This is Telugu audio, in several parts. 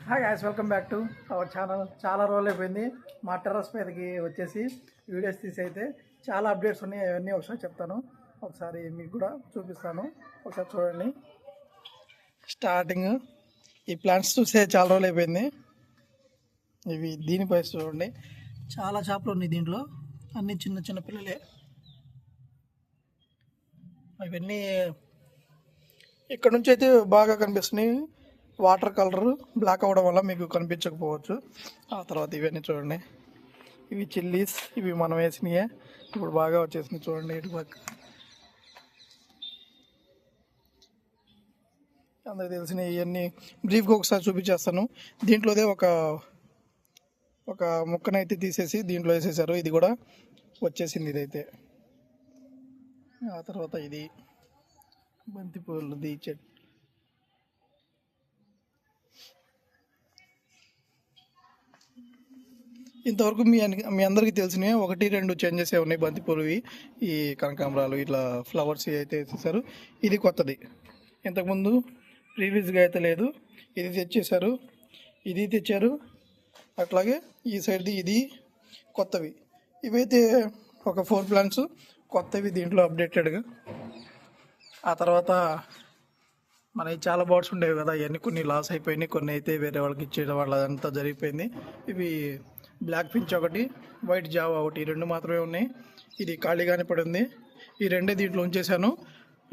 Hi guys, welcome back to our channel. చాలా రోజులు అయిపోయింది మా టెర్రస్ మీదకి వచ్చేసి వీడియోస్ తీసి. అయితే చాలా అప్డేట్స్ ఉన్నాయి, అవన్నీ ఒకసారి చెప్తాను. ఒకసారి మీకు కూడా చూపిస్తాను, ఒకసారి చూడండి. స్టార్టింగ్ ఈ ప్లాంట్స్ చూసే చాలా రోజులు అయిపోయింది. ఇవి దీనిపై చూడండి, చాలా చేపలు ఉన్నాయి దీంట్లో, అన్ని చిన్న చిన్న పిల్లలే. ఇవన్నీ ఇక్కడ నుంచి అయితే బాగా కనిపిస్తున్నాయి. వాటర్ కలర్ బ్లాక్ అవ్వడం వల్ల మీకు కనిపించకపోవచ్చు. ఆ తర్వాత ఇవన్నీ చూడండి, ఇవి చిల్లీస్, ఇవి మనం వేసినాయే, ఇప్పుడు బాగా వచ్చేసినాయి చూడండి. ఇటు పక్క అందరికి తెలిసినవి ఇవన్నీ బ్రీఫ్గా ఒకసారి చూపించేస్తాను. దీంట్లోదే ఒక ముక్కనైతే తీసేసి దీంట్లో వేసేసారు, ఇది కూడా వచ్చేసింది ఇదైతే. ఆ తర్వాత ఇది బంతిపూలది చెట్టు. ఇంతవరకు మీ అందరికీ తెలిసినవి 1-2 చేంజెస్ ఉన్నాయి బంతిపూలువి. ఈ కనకాంబరాలు ఇట్లా ఫ్లవర్స్ అయితే వేసేసారు. ఇది కొత్తది, ఇంతకుముందు ప్రీవియస్గా అయితే లేదు. ఇది తెచ్చేసారు, ఇది తెచ్చారు, అట్లాగే ఈ సైడ్ది ఇది కొత్తవి. ఇవైతే ఒక 4 ప్లాంట్స్ కొత్తవి దీంట్లో అప్డేటెడ్గా. ఆ తర్వాత మనకి చాలా బర్డ్స్ ఉండేవి కదా, ఇవన్నీ కొన్ని లాస్ అయిపోయినాయి, కొన్ని అయితే వేరే వాళ్ళకి ఇచ్చేయడం వల్ల అదంతా జరిగిపోయింది. ఇవి బ్లాక్ ఫించ్ ఒకటి, వైట్ జావా ఒకటి, 2 మాత్రమే ఉన్నాయి. ఇది ఖాళీగానే పడి ఉంది, ఈ రెండే దీంట్లో ఉంచేసాను.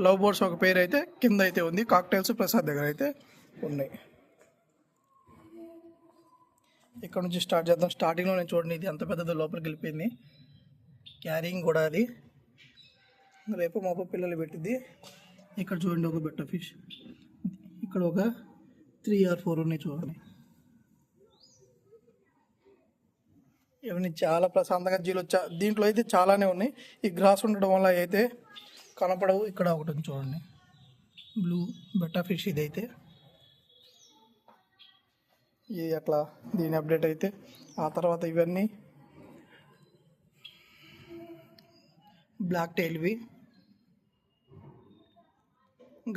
లవ్ బర్డ్స్ ఒక పేరు అయితే కింద అయితే ఉంది, కాక్టైల్స్ ప్రసాద్ దగ్గర అయితే ఉన్నాయి. ఇక్కడ నుంచి స్టార్ట్ చేద్దాం. స్టార్టింగ్లో నేను చూడండి, ఇది అంత పెద్దది లోపలికి వెళ్ళిపోయింది. క్యారింగ్ కూడా అది రేపు మాపు పిల్లలు పెట్టింది. ఇక్కడ చూడండి ఒక బెట్ట ఫిష్, ఇక్కడ ఒక 3 or 4 ఉన్నాయి చూడండి. ఇవన్నీ చాలా ప్రశాంతంగా జీలు దీంట్లో అయితే చాలానే ఉన్నాయి. ఈ గ్రాస్ ఉండడం వల్ల అయితే కనపడవు. ఇక్కడ ఒకటి ఉంది చూడండి, బ్లూ బెట్టా ఫిష్. ఇదైతే ఇది అట్లా దీని అప్డేట్ అయితే. ఆ తర్వాత ఇవన్నీ బ్లాక్ టైల్వి,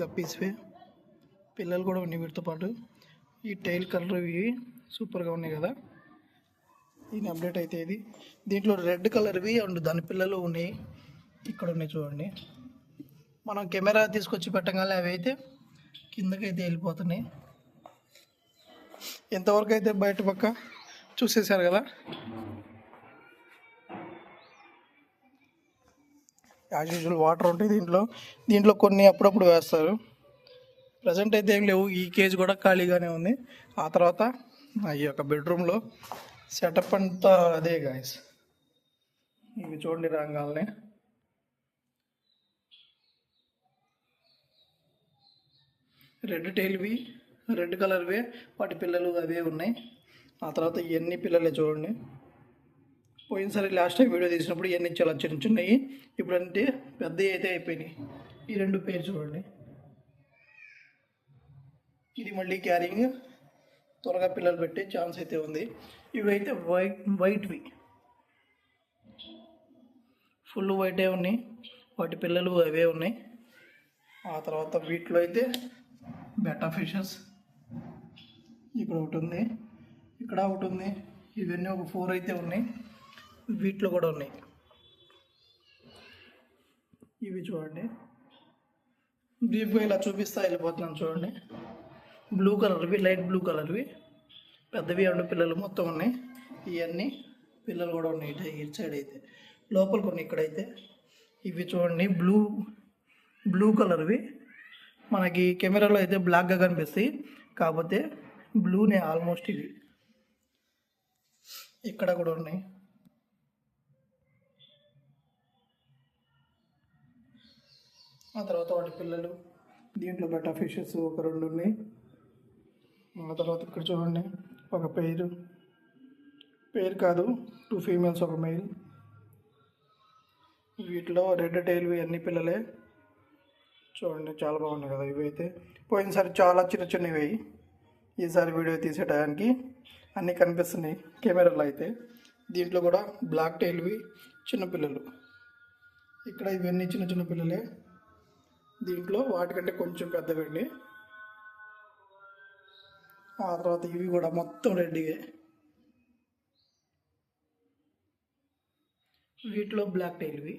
గప్పీస్వి, పిల్లలు కూడా ఉన్నాయి వీటితో పాటు. ఈ టైల్ కలర్ ఇవి సూపర్గా ఉన్నాయి కదా. దీని అప్డేట్ అయితే ఇది. దీంట్లో రెడ్ కలర్వి అండ్ దాని పిల్లలు ఉన్నాయి, ఇక్కడ ఉన్నాయి చూడండి. మనం కెమెరా తీసుకొచ్చి పెట్టగానే అవి అయితే కిందకైతే వెళ్ళిపోతున్నాయి. ఎంతవరకు అయితే బయట పక్క చూసేసారు కదా. యాజ్ యూజువల్ వాటర్ ఉంటాయి దీంట్లో కొన్ని అప్పుడప్పుడు వేస్తారు. ప్రజెంట్ అయితే ఏం లేవు, ఈ కేజ్ కూడా ఖాళీగానే ఉంది. ఆ తర్వాత ఈ యొక్క బెడ్రూమ్లో సెటప్ అంతా అదే గాయస్. ఇవి చూడండి రంగాల్ని, రెడ్ టైల్వి, రెడ్ కలర్వే, వాటి పిల్లలు అవే ఉన్నాయి. ఆ తర్వాత ఇవన్నీ పిల్లలే చూడండి. పోయినసారి లాస్ట్ టైం వీడియో తీసినప్పుడు ఇవన్నీ చాలా చిన్న చిన్నవి, ఇప్పుడంటే పెద్దవి అయితే అయిపోయినాయి. ఈ 2 పేరు చూడండి, ఇది మళ్ళీ క్యారింగ్, త్వరగా పిల్లలు పెట్టే ఛాన్స్ అయితే ఉంది. ఇవైతే వైట్వి, ఫుల్ వైటే ఉన్నాయి, వాటి పిల్లలు అవే ఉన్నాయి. ఆ తర్వాత వీటిలో అయితే బెటా ఫిషెస్, ఇక్కడ ఒకటి ఉంది, ఇక్కడ ఒకటి ఉంది. ఇవన్నీ ఒక 4 అయితే ఉన్నాయి, వీటిలో కూడా ఉన్నాయి. ఇవి చూడండి, బ్రీఫ్గా ఇలా చూపిస్తా వెళ్ళిపోతున్నాను చూడండి. బ్లూ కలర్వి, లైట్ బ్లూ కలర్వి, పెద్దవి అండ్ పిల్లలు మొత్తం ఉన్నాయి. ఇవన్నీ పిల్లలు కూడా ఉన్నాయి ఇటు సైడ్ అయితే. లోపల కొన్ని ఇక్కడైతే ఇవి చూడండి, బ్లూ కలర్వి. మనకి కెమెరాలో అయితే బ్లాక్గా కనిపిస్తాయి, కాకపోతే బ్లూనే ఆల్మోస్ట్. ఇవి ఇక్కడ కూడా ఉన్నాయి. ఆ తర్వాత వాటి పిల్లలు, దీంట్లో బెటా ఫిషెస్ ఒక 2 ఉన్నాయి. ఆ తర్వాత ఇక్కడ చూడండి, ఒక పేరు కాదు 2 ఫీమేల్స్, ఒక మెయిల్. వీటిలో రెడ్ టైల్వి అన్ని పిల్లలే చూడండి, చాలా బాగున్నాయి కదా. ఇవైతే పోయినసారి చాలా చిన్న చిన్నవి, ఈసారి వీడియో తీసే టయానికి అన్నీ కనిపిస్తున్నాయి కెమెరాలో అయితే. దీంట్లో కూడా బ్లాక్ టైల్వి చిన్నపిల్లలు, ఇక్కడ ఇవన్నీ చిన్న చిన్న పిల్లలే. దీంట్లో వాటికంటే కొంచెం పెద్దవండి. ఆ తర్వాత ఇవి కూడా మొత్తం రెడ్డిగే. వీటిలో బ్లాక్ టైల్వి.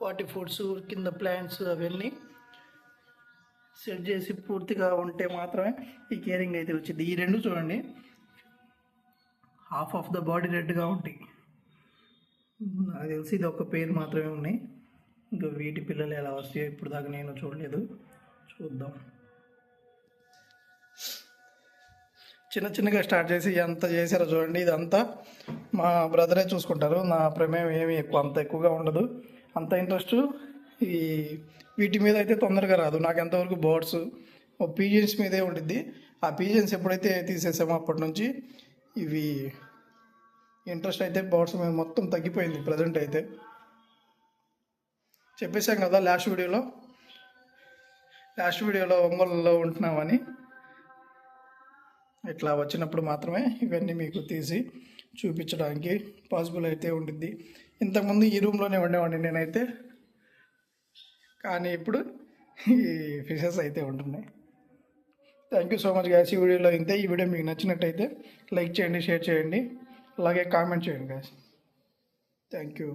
వాటి ఫుడ్స్ కింద ప్లాంట్స్ అవన్నీ సెట్ చేసి పూర్తిగా ఉంటే మాత్రమే ఈ కేరింగ్ అయితే వచ్చింది. ఈ రెండు చూడండి, హాఫ్ ఆఫ్ ద బాడీ రెడ్గా ఉంటాయి. నాకు తెలిసి ఇది ఒక పేరు మాత్రమే ఉన్నాయి. ఇంకా వీటి పిల్లలు ఎలా వస్తాయో ఇప్పుడు దాకా నేను చూడలేదు, చూద్దాం. చిన్న చిన్నగా స్టార్ట్ చేసి ఎంత చేశారో చూడండి. ఇదంతా మా బ్రదరే చూసుకుంటారు, నా ప్రమేయం ఏమి అంత ఎక్కువగా ఉండదు. అంత ఇంట్రెస్ట్ ఈ వీటి మీద అయితే తొందరగా రాదు. నాకు ఎంతవరకు బర్డ్స్ పీజియన్స్ మీదే ఉండిద్ది. ఆ పీజియన్స్ ఎప్పుడైతే తీసేసామో అప్పటి నుంచి ఇవి ఇంట్రెస్ట్ అయితే బర్డ్స్ మీద మొత్తం తగ్గిపోయింది. ప్రజెంట్ అయితే చెప్పేశాం కదా లాస్ట్ వీడియోలో ఒంగోలులో ఉంటున్నామని. ఇట్లా వచ్చినప్పుడు మాత్రమే ఇవన్నీ మీకు తీసి చూపించడానికి పాసిబుల్ అయితే ఉండిద్ది. ఇంతకుముందు ఈ రూమ్లోనే ఉండేవాడిని నేనైతే, కానీ ఇప్పుడు ఈ ఫిషెస్ అయితే ఉంటున్నాయి. Thank you so much guys. ఈ వీడియోలో ఇంతే. ఈ వీడియో మీకు నచ్చినట్టయితే లైక్ చేయండి, షేర్ చేయండి, అలాగే కామెంట్ చేయండి గాయస్. Thank you.